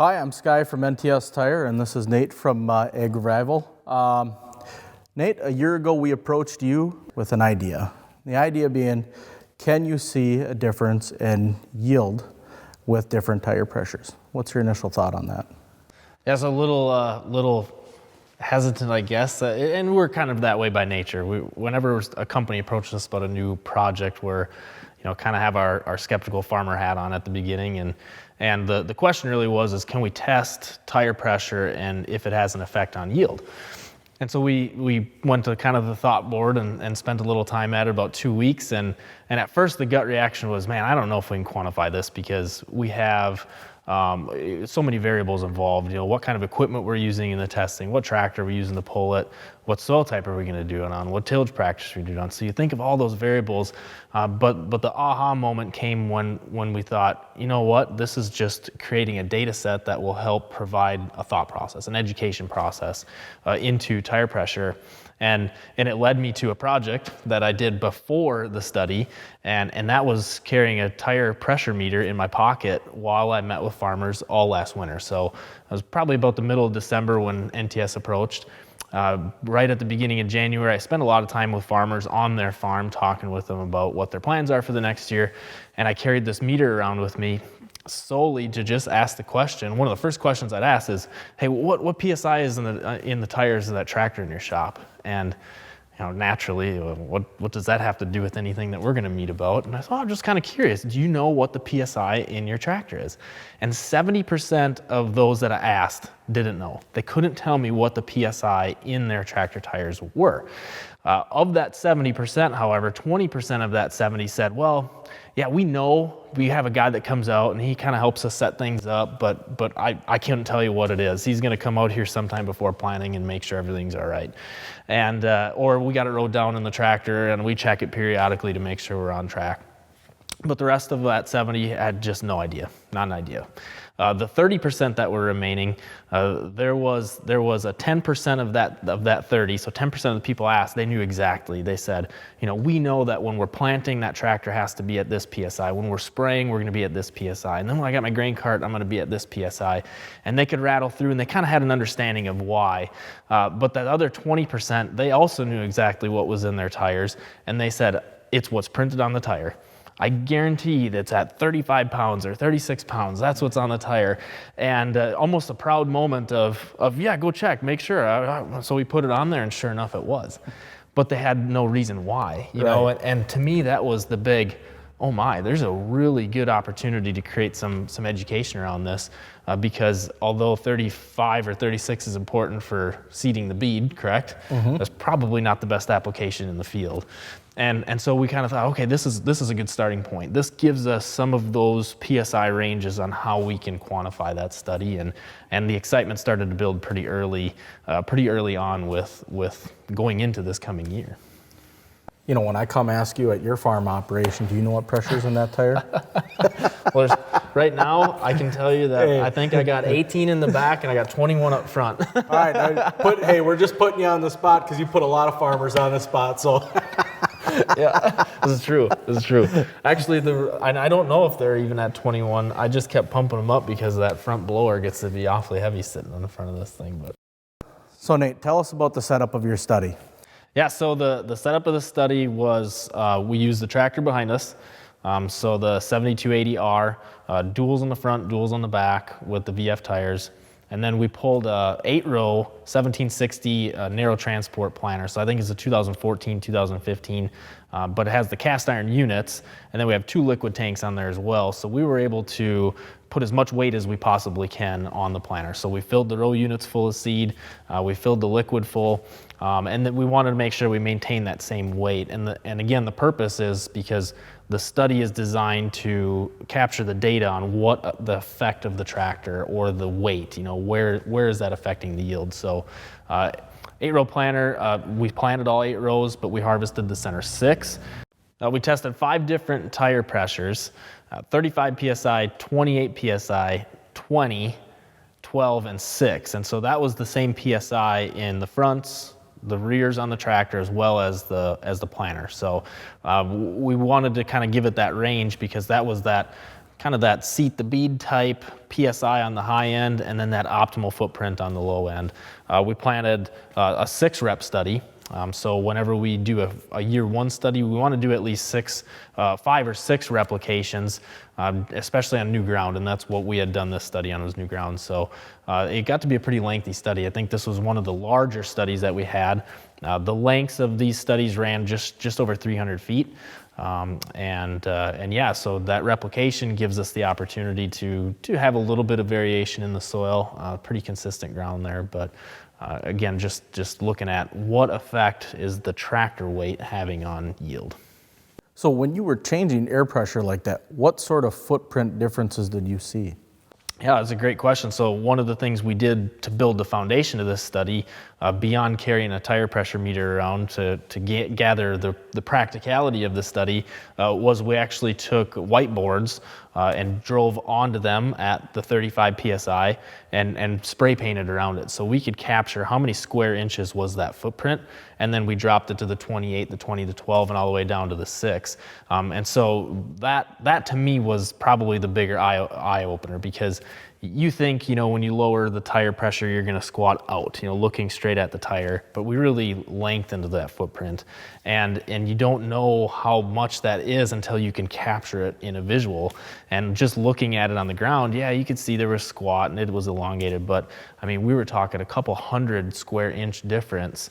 Hi, I'm Sky from NTS Tire, and this is Nate from AgRevival. Nate, a year ago we approached you with an idea. The idea being, can you see a difference in yield with different tire pressures? What's your initial thought on that? Yeah, it's a little hesitant, I guess, and we're kind of that way by nature. Whenever a company approaches us about a new project, we're kind of have our skeptical farmer hat on at the beginning, and the question really was can we test tire pressure and if it has an effect on yield? And so we went to kind of the thought board and spent a little time at it, about 2 weeks, and at first the gut reaction was, man, I don't know if we can quantify this because we have so many variables involved. What kind of equipment we're using in the testing, what tractor we're using to pull it, what soil type are we going to do it on, what tillage practice we do it on. So you think of all those variables, but the aha moment came when we thought, you know what, this is just creating a data set that will help provide a thought process, an education process into tire pressure. And it led me to a project that I did before the study, and that was carrying a tire pressure meter in my pocket while I met with farmers all last winter. So it was probably about the middle of December when NTS approached. Right at the beginning of January, I spent a lot of time with farmers on their farm, talking with them about what their plans are for the next year, and I carried this meter around with me solely to just ask the question. One of the first questions I'd ask is, hey, what PSI is in the tires of that tractor in your shop? And naturally, what does that have to do with anything that we're going to meet about? And I thought, I'm just kind of curious. Do you know what the PSI in your tractor is? And 70% of those that I asked didn't know. They couldn't tell me what the PSI in their tractor tires were. Of that 70%, however, 20% of that 70 said, well, yeah, we know. We have a guy that comes out and he kind of helps us set things up, but I can't tell you what it is. He's going to come out here sometime before planting and make sure everything's all right. And or we got it rode down in the tractor and we check it periodically to make sure we're on track. But the rest of that 70 had just no idea, not an idea. The 30% that were remaining, there was a 10% of that 30. So 10% of the people asked, they knew exactly. They said, we know that when we're planting, that tractor has to be at this PSI. When we're spraying, we're going to be at this PSI. And then when I got my grain cart, I'm going to be at this PSI. And they could rattle through, and they kind of had an understanding of why. But that other 20%, they also knew exactly what was in their tires, and they said, it's what's printed on the tire. I guarantee that's at 35 pounds or 36 pounds. That's what's on the tire. And almost a proud moment of yeah, go check, make sure. So we put it on there, and sure enough, it was. But they had no reason why, you know. And to me, that was the big, oh my, there's a really good opportunity to create some education around this because although 35 or 36 is important for seeding the bead, correct? Mm-hmm. That's probably not the best application in the field. And so we kind of thought, okay, this is a good starting point. This gives us some of those PSI ranges on how we can quantify that study, and the excitement started to build pretty early on with going into this coming year. When I come ask you at your farm operation, do you know what pressure's in that tire? Well, right now, I can tell you that I think I got 18 in the back and I got 21 up front. All right, we're just putting you on the spot because you put a lot of farmers on the spot, so. Yeah, this is true. Actually, I don't know if they're even at 21. I just kept pumping them up because that front blower gets to be awfully heavy sitting on the front of this thing. But So Nate, tell us about the setup of your study. Yeah, so the setup of the study was we used the tractor behind us. So the 7280R, duals on the front, duals on the back with the VF tires. And then we pulled a 8-row 1760 narrow transport planter. So I think it's a 2014, 2015, but it has the cast iron units, and then we have 2 liquid tanks on there as well. So we were able to put as much weight as we possibly can on the planter. So we filled the row units full of seed, we filled the liquid full, and then we wanted to make sure we maintain that same weight. And again, the purpose is because the study is designed to capture the data on what the effect of the tractor or the weight, where is that affecting the yield. So 8-row planter, we planted all 8 rows, but we harvested the center 6. We tested 5 different tire pressures, 35 PSI, 28 PSI, 20, 12, and 6. And so that was the same PSI in the fronts, the rears on the tractor, as well as the planter. So we wanted to kind of give it that range because that was that kind of that seat the bead type PSI on the high end, and then that optimal footprint on the low end. We planted a 6-rep study. So whenever we do a year 1 study, we want to do at least 5 or 6 replications, especially on new ground, and that's what we had done this study on, was new ground. So it got to be a pretty lengthy study. I think this was one of the larger studies that we had. The lengths of these studies ran just over 300 feet. And yeah, so that replication gives us the opportunity to have a little bit of variation in the soil, pretty consistent ground there, but again, just looking at what effect is the tractor weight having on yield. So when you were changing air pressure like that, what sort of footprint differences did you see? Yeah, that's a great question. So one of the things we did to build the foundation of this study, beyond carrying a tire pressure meter around to gather the practicality of the study, was we actually took whiteboards and drove onto them at the 35 PSI and spray painted around it. So we could capture how many square inches was that footprint, and then we dropped it to the 28, the 20, the 12, and all the way down to the 6. And so that to me was probably the bigger eye opener, because you think, when you lower the tire pressure, you're going to squat out, looking straight at the tire, but we really lengthened that footprint, and you don't know how much that is until you can capture it in a visual. And just looking at it on the ground, yeah, you could see there was squat and it was elongated, but I mean, we were talking a couple hundred square inch difference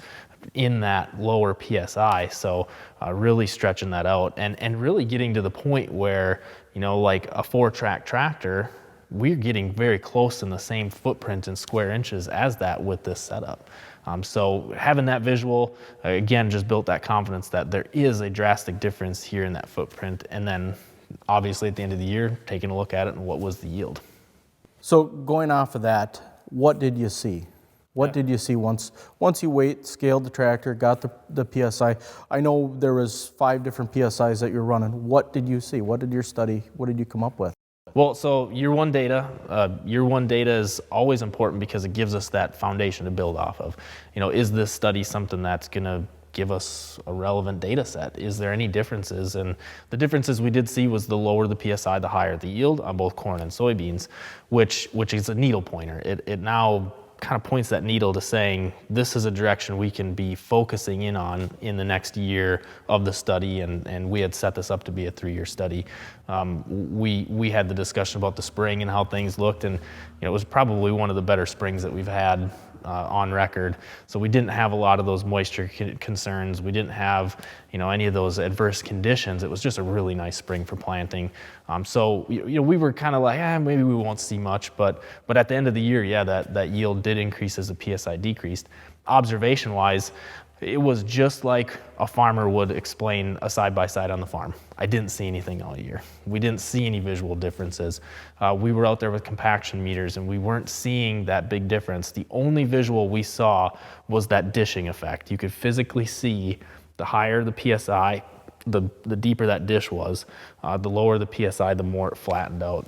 in that lower PSI. So really stretching that out and really getting to the point where, like a 4-track tractor, we're getting very close in the same footprint in square inches as that with this setup. So having that visual, again, just built that confidence that there is a drastic difference here in that footprint. And then obviously at the end of the year, taking a look at it and what was the yield. So going off of that, what did you see? What did you see once you scaled the tractor, got the PSI? I know there was 5 different PSIs that you're running. What did you see? What did you come up with? Well, so year one data is always important because it gives us that foundation to build off of. Is this study something that's going to give us a relevant data set? Is there any differences? And the differences we did see was the lower the PSI, the higher the yield on both corn and soybeans, which is a needle pointer. It now kind of points that needle to saying this is a direction we can be focusing in on in the next year of the study, and we had set this up to be a 3-year study. We had the discussion about the spring and how things looked, and it was probably one of the better springs that we've had on record. So we didn't have a lot of those moisture concerns. We didn't have any of those adverse conditions. It was just a really nice spring for planting. So we were kind of like, maybe we won't see much, but at the end of the year, yeah, that yield did increase as the PSI decreased. Observation wise, it was just like a farmer would explain a side-by-side on the farm. I didn't see anything all year. We didn't see any visual differences. We were out there with compaction meters and we weren't seeing that big difference. The only visual we saw was that dishing effect. You could physically see the higher the PSI, the deeper that dish was. The lower the PSI, the more it flattened out,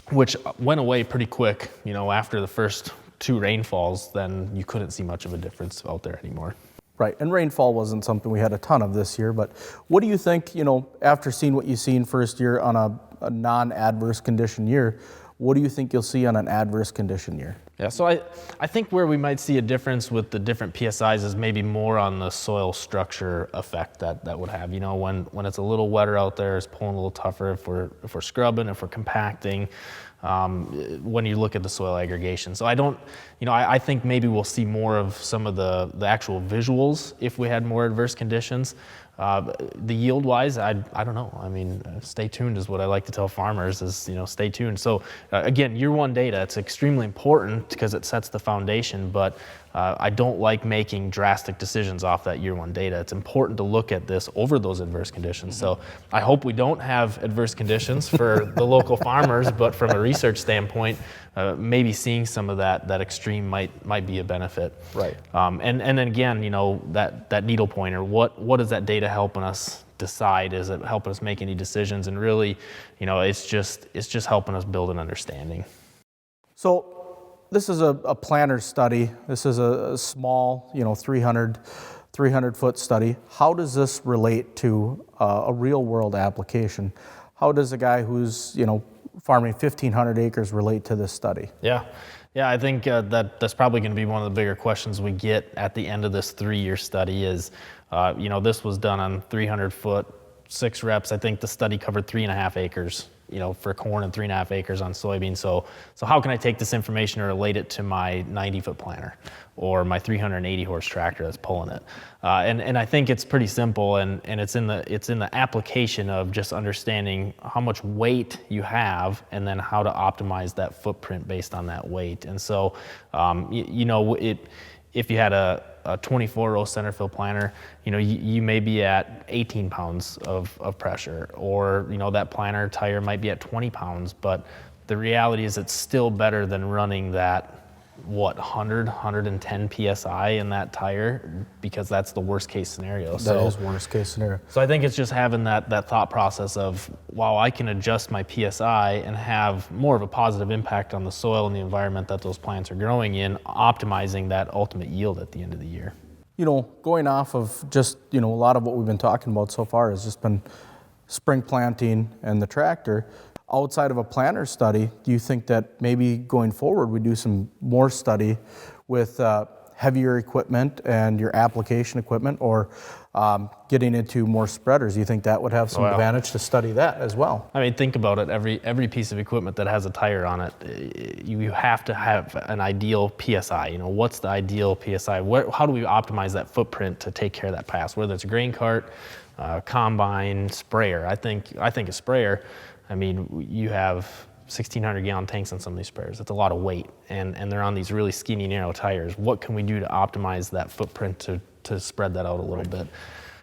which went away pretty quick. After the first 2 rainfalls, then you couldn't see much of a difference out there anymore. Right, and rainfall wasn't something we had a ton of this year, but what do you think, after seeing what you seen first year on a non-adverse condition year, what do you think you'll see on an adverse condition year? Yeah, so I think where we might see a difference with the different PSIs is maybe more on the soil structure effect that would have. When it's a little wetter out there, it's pulling a little tougher if we're scrubbing, if we're compacting, when you look at the soil aggregation. So I think maybe we'll see more of some of the actual visuals if we had more adverse conditions. The yield wise, I don't know. I mean, stay tuned is what I like to tell farmers is, stay tuned. So again, year one data, it's extremely important because it sets the foundation, but I don't like making drastic decisions off that year one data. It's important to look at this over those adverse conditions. So I hope we don't have adverse conditions for the local farmers, but from a research standpoint, maybe seeing some of that extreme might be a benefit. Right. And then again, that needle pointer, what is that data helping us decide? Is it helping us make any decisions? And really, it's just helping us build an understanding. So this is a planter study. This is a small, 300-foot study. How does this relate to a real world application? How does a guy who's, farming 1,500 acres relate to this study? Yeah. Yeah, I think that's probably going to be one of the bigger questions we get at the end of this 3-year study is, this was done on 300 foot, 6 reps. I think the study covered 3.5 acres, for corn and 3.5 acres on soybeans. So how can I take this information and relate it to my 90-foot planter or my 380 horse tractor that's pulling it? And I think it's pretty simple, and it's in the application of just understanding how much weight you have and then how to optimize that footprint based on that weight. And so, if you had a 24-row center fill planter, you may be at 18 pounds of pressure, or that planter tire might be at 20 pounds, but the reality is it's still better than running that 110 psi in that tire, because that's the worst case scenario. That is worst case scenario. So I think it's just having that thought process of, wow, I can adjust my PSI and have more of a positive impact on the soil and the environment that those plants are growing in, optimizing that ultimate yield at the end of the year. Going off of just, a lot of what we've been talking about so far has just been spring planting and the tractor. Outside of a planter study, do you think that maybe going forward we do some more study with heavier equipment and your application equipment, or getting into more spreaders? Do you think that would have some advantage to study that as well? I mean, think about it. Every piece of equipment that has a tire on it, you have to have an ideal PSI. What's the ideal PSI? How do we optimize that footprint to take care of that pass? Whether it's a grain cart, combine, sprayer. I think a sprayer. I mean, you have 1,600 gallon tanks on some of these sprayers. That's a lot of weight, and they're on these really skinny, narrow tires. What can we do to optimize that footprint to spread that out a little bit?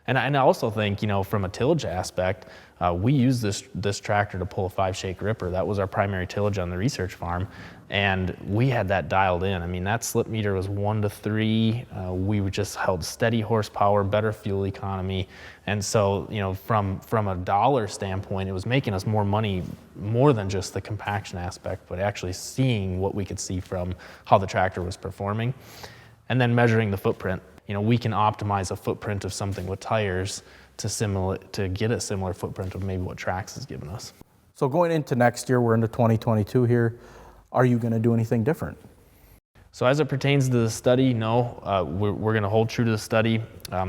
And I also think, from a tillage aspect, we use this tractor to pull a 5-shake ripper. That was our primary tillage on the research farm, and we had that dialed in. I mean, that slip meter was 1 to 3. We just held steady horsepower, better fuel economy, and so from a dollar standpoint, it was making us more money, more than just the compaction aspect, but actually seeing what we could see from how the tractor was performing, and then measuring the footprint. We can optimize a footprint of something with tires to get a similar footprint of maybe what Trax has given us. So going into next year, we're into 2022 here. Are you going to do anything different? So as it pertains to the study, no, we're going to hold true to the study.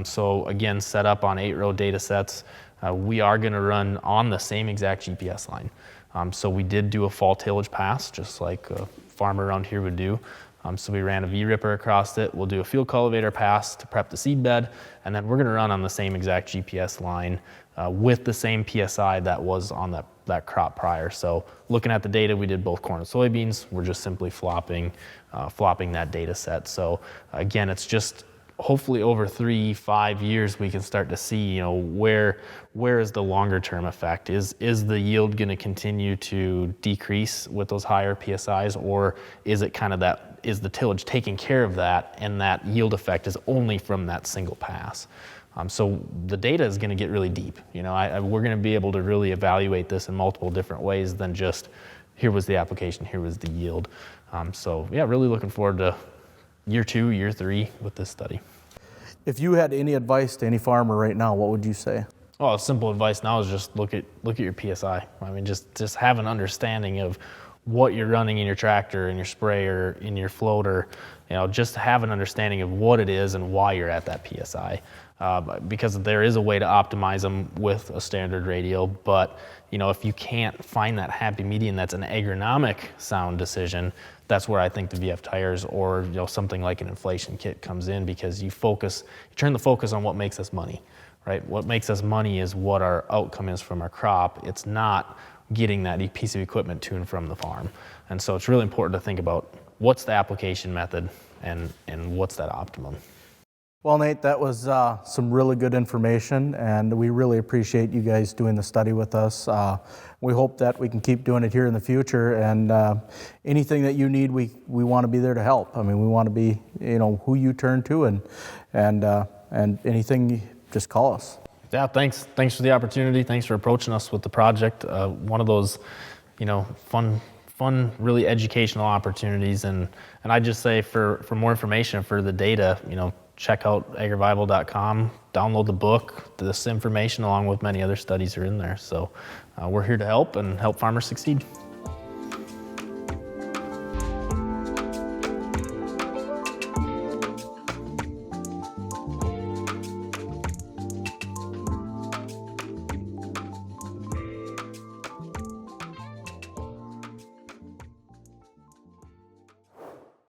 So again, set up on 8-row data sets. We are going to run on the same exact GPS line. So we did do a fall tillage pass, just like a farmer around here would do. So we ran a V-ripper across it. We'll do a field cultivator pass to prep the seed bed, and then we're going to run on the same exact GPS line with the same PSI that was on that crop prior. So looking at the data, we did both corn and soybeans. We're just simply flopping that data set. So again, it's just hopefully over 3-5 years we can start to see where is the longer term effect. Is the yield going to continue to decrease with those higher PSIs, or is it kind of is the tillage taking care of that, and that yield effect is only from that single pass? So the data is going to get really deep. We're going to be able to really evaluate this in multiple different ways than just here was the application, here was the yield. So yeah, really looking forward to year 2, year 3 with this study. If you had any advice to any farmer right now, what would you say? Well, simple advice now is just look at your PSI. I mean, just have an understanding of what you're running in your tractor, in your sprayer, in your floater. Just have an understanding of what it is and why you're at that PSI. Because there is a way to optimize them with a standard radial, but if you can't find that happy median that's an agronomic sound decision, that's where I think the VF tires or something like an inflation kit comes in, because you turn the focus on what makes us money, right? What makes us money is what our outcome is from our crop. It's not getting that piece of equipment to and from the farm. And so it's really important to think about what's the application method and what's that optimum. Well, Nate, that was some really good information, and we really appreciate you guys doing the study with us. We hope that we can keep doing it here in the future, and anything that you need, we want to be there to help. I mean, we want to be, who you turn to, and anything, just call us. Yeah, thanks for the opportunity. Thanks for approaching us with the project. One of those, fun, really educational opportunities. And I just say for more information, for the data, check out AgRevival.com, download the book. This information, along with many other studies, are in there. So we're here to help and help farmers succeed.